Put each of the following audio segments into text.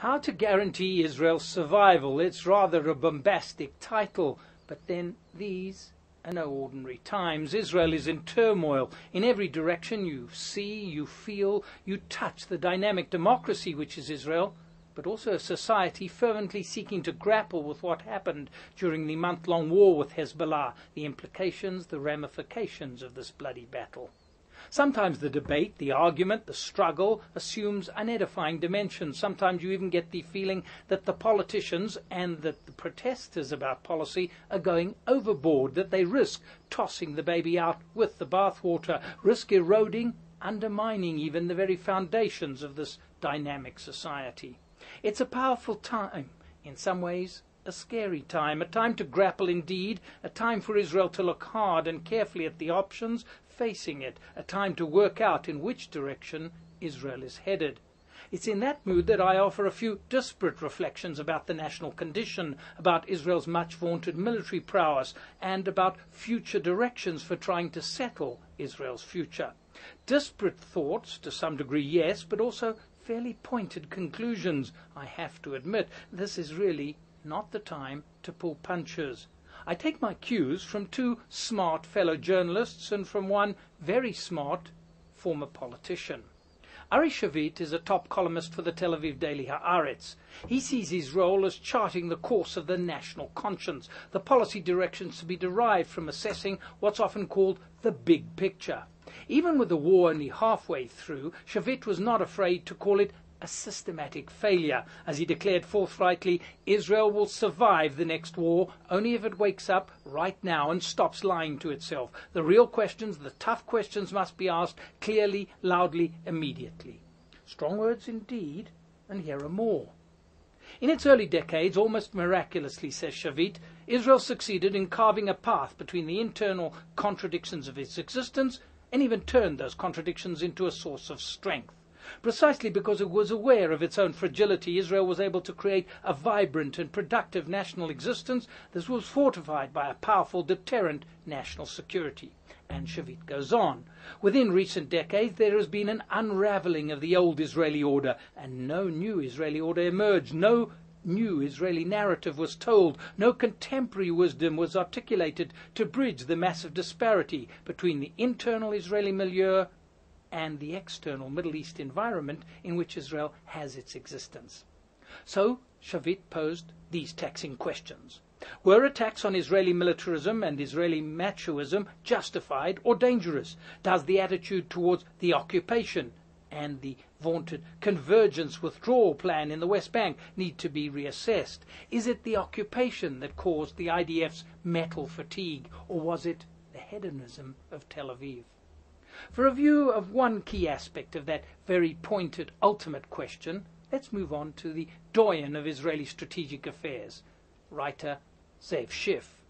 How to Guarantee Israel's Survival. It's rather a bombastic title, but then these are no ordinary times. Israel is in turmoil. In every direction you see, you feel, you touch the dynamic democracy which is Israel, but also a society fervently seeking to grapple with what happened during the month-long war with Hezbollah, the implications, the ramifications of this bloody battle. Sometimes the debate, the argument, the struggle assumes unedifying dimensions. Sometimes you even get the feeling that the politicians and that the protesters about policy are going overboard, that they risk tossing the baby out with the bathwater, risk eroding, undermining even the very foundations of this dynamic society. It's a powerful time, in some ways a scary time, a time to grapple indeed, a time for Israel to look hard and carefully at the options facing it, a time to work out in which direction Israel is headed. It's in that mood that I offer a few disparate reflections about the national condition, about Israel's much vaunted military prowess, and about future directions for trying to settle Israel's future. Disparate thoughts, to some degree, yes, but also fairly pointed conclusions. I have to admit, this is really not the time to pull punches. I take my cues from two smart fellow journalists and from one very smart former politician. Ari Shavit is a top columnist for the Tel Aviv Daily Haaretz. He sees his role as charting the course of the national conscience, the policy directions to be derived from assessing what's often called the big picture. Even with the war only halfway through, Shavit was not afraid to call it a systematic failure. As he declared forthrightly, Israel will survive the next war only if it wakes up right now and stops lying to itself. The real questions, the tough questions must be asked clearly, loudly, immediately. Strong words indeed, and here are more. In its early decades, almost miraculously, says Shavit, Israel succeeded in carving a path between the internal contradictions of its existence and even turned those contradictions into a source of strength. Precisely because it was aware of its own fragility, Israel was able to create a vibrant and productive national existence that was fortified by a powerful deterrent national security. And Shavit goes on. Within recent decades, there has been an unraveling of the old Israeli order, and no new Israeli order emerged. No new Israeli narrative was told. No contemporary wisdom was articulated to bridge the massive disparity between the internal Israeli milieu and the external Middle East environment in which Israel has its existence. So Shavit posed these taxing questions. Were attacks on Israeli militarism and Israeli machoism justified or dangerous? Does the attitude towards the occupation and the vaunted convergence withdrawal plan in the West Bank need to be reassessed? Is it the occupation that caused the IDF's metal fatigue, or was it the hedonism of Tel Aviv? For a view of one key aspect of that very pointed ultimate question, let's move on to the doyen of Israeli strategic affairs, writer Zev Schiff.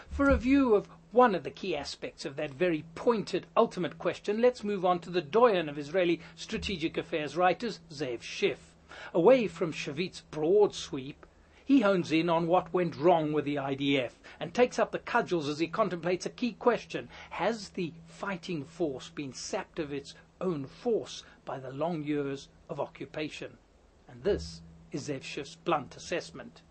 For a view of one of the key aspects of that very pointed ultimate question, let's move on to the doyen of Israeli strategic affairs writers, Zev Schiff. Away from Shavit's broad sweep, he hones in on what went wrong with the IDF and takes up the cudgels as he contemplates a key question. Has the fighting force been sapped of its own force by the long years of occupation? And this is Zev Schiff's blunt assessment.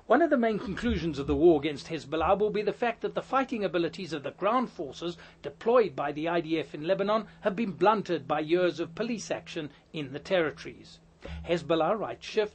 One of the main conclusions of the war against Hezbollah will be the fact that the fighting abilities of the ground forces deployed by the IDF in Lebanon have been blunted by years of police action in the territories. Hezbollah, writes Schiff,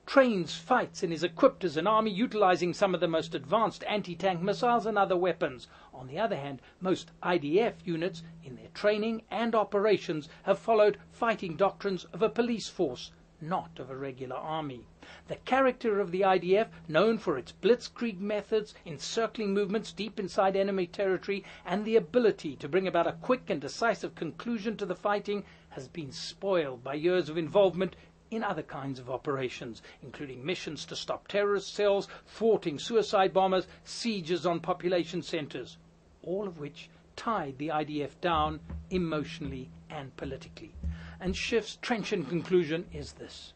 trains, fights, and is equipped as an army utilizing some of the most advanced anti-tank missiles and other weapons. On the other hand, most IDF units in their training and operations have followed fighting doctrines of a police force, not of a regular army. The character of the IDF, known for its blitzkrieg methods, encircling movements deep inside enemy territory, and the ability to bring about a quick and decisive conclusion to the fighting, has been spoiled by years of involvement in other kinds of operations, including missions to stop terrorist cells, thwarting suicide bombers, sieges on population centers, all of which tied the IDF down emotionally and politically. And Schiff's trenchant conclusion is this.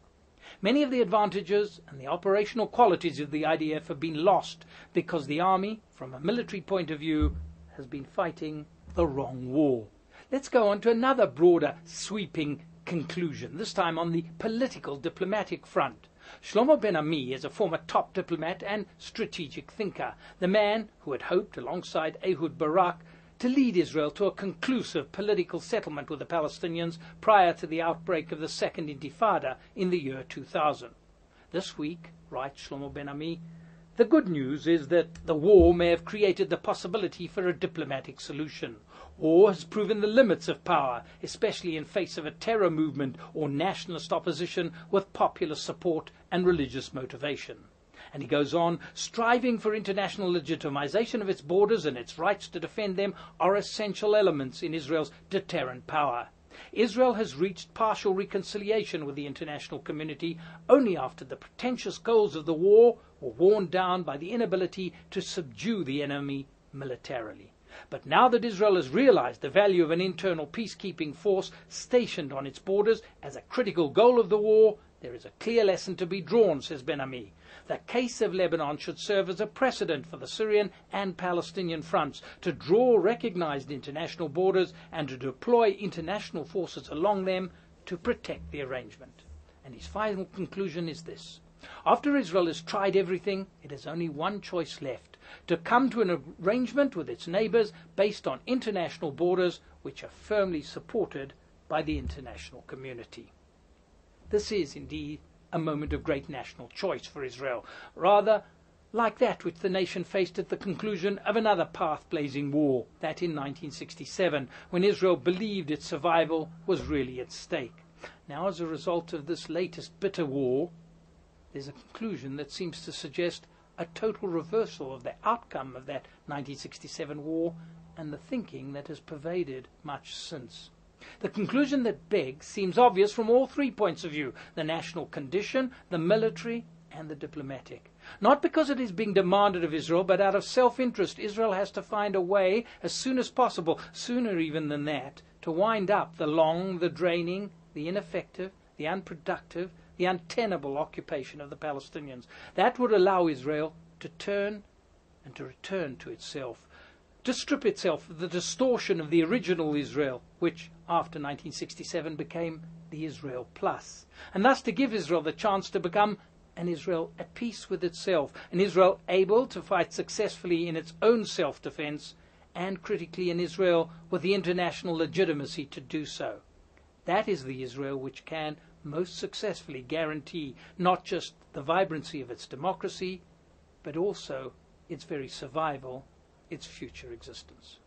Many of the advantages and the operational qualities of the IDF have been lost because the army, from a military point of view, has been fighting the wrong war. Let's go on to another broader, sweeping conclusion, this time on the political diplomatic front. Shlomo Ben-Ami is a former top diplomat and strategic thinker, the man who had hoped, alongside Ehud Barak, to lead Israel to a conclusive political settlement with the Palestinians prior to the outbreak of the Second Intifada in the year 2000. This week, writes Shlomo Ben-Ami, the good news is that the war may have created the possibility for a diplomatic solution. War has proven the limits of power, especially in face of a terror movement or nationalist opposition with popular support and religious motivation. And he goes on, striving for international legitimization of its borders and its rights to defend them are essential elements in Israel's deterrent power. Israel has reached partial reconciliation with the international community only after the pretentious goals of the war were worn down by the inability to subdue the enemy militarily. But now that Israel has realized the value of an internal peacekeeping force stationed on its borders as a critical goal of the war, there is a clear lesson to be drawn, says Ben-Ami. The case of Lebanon should serve as a precedent for the Syrian and Palestinian fronts to draw recognized international borders and to deploy international forces along them to protect the arrangement. And his final conclusion is this. After Israel has tried everything, it has only one choice left, to come to an arrangement with its neighbors based on international borders which are firmly supported by the international community. This is indeed a moment of great national choice for Israel, rather like that which the nation faced at the conclusion of another path-blazing war, that in 1967, when Israel believed its survival was really at stake. Now, as a result of this latest bitter war, there's a conclusion that seems to suggest a total reversal of the outcome of that 1967 war and the thinking that has pervaded much since. The conclusion that begs seems obvious from all 3 points of view, the national condition, the military, and the diplomatic. Not because it is being demanded of Israel, but out of self-interest, Israel has to find a way as soon as possible, sooner even than that, to wind up the long, the draining, the ineffective, the unproductive, the untenable occupation of the Palestinians. That would allow Israel to turn and to return to itself, to strip itself of the distortion of the original Israel, which after 1967 became the Israel Plus, and thus to give Israel the chance to become an Israel at peace with itself, an Israel able to fight successfully in its own self-defense, and critically an Israel with the international legitimacy to do so. That is the Israel which can most successfully guarantee not just the vibrancy of its democracy, but also its very survival, its future existence.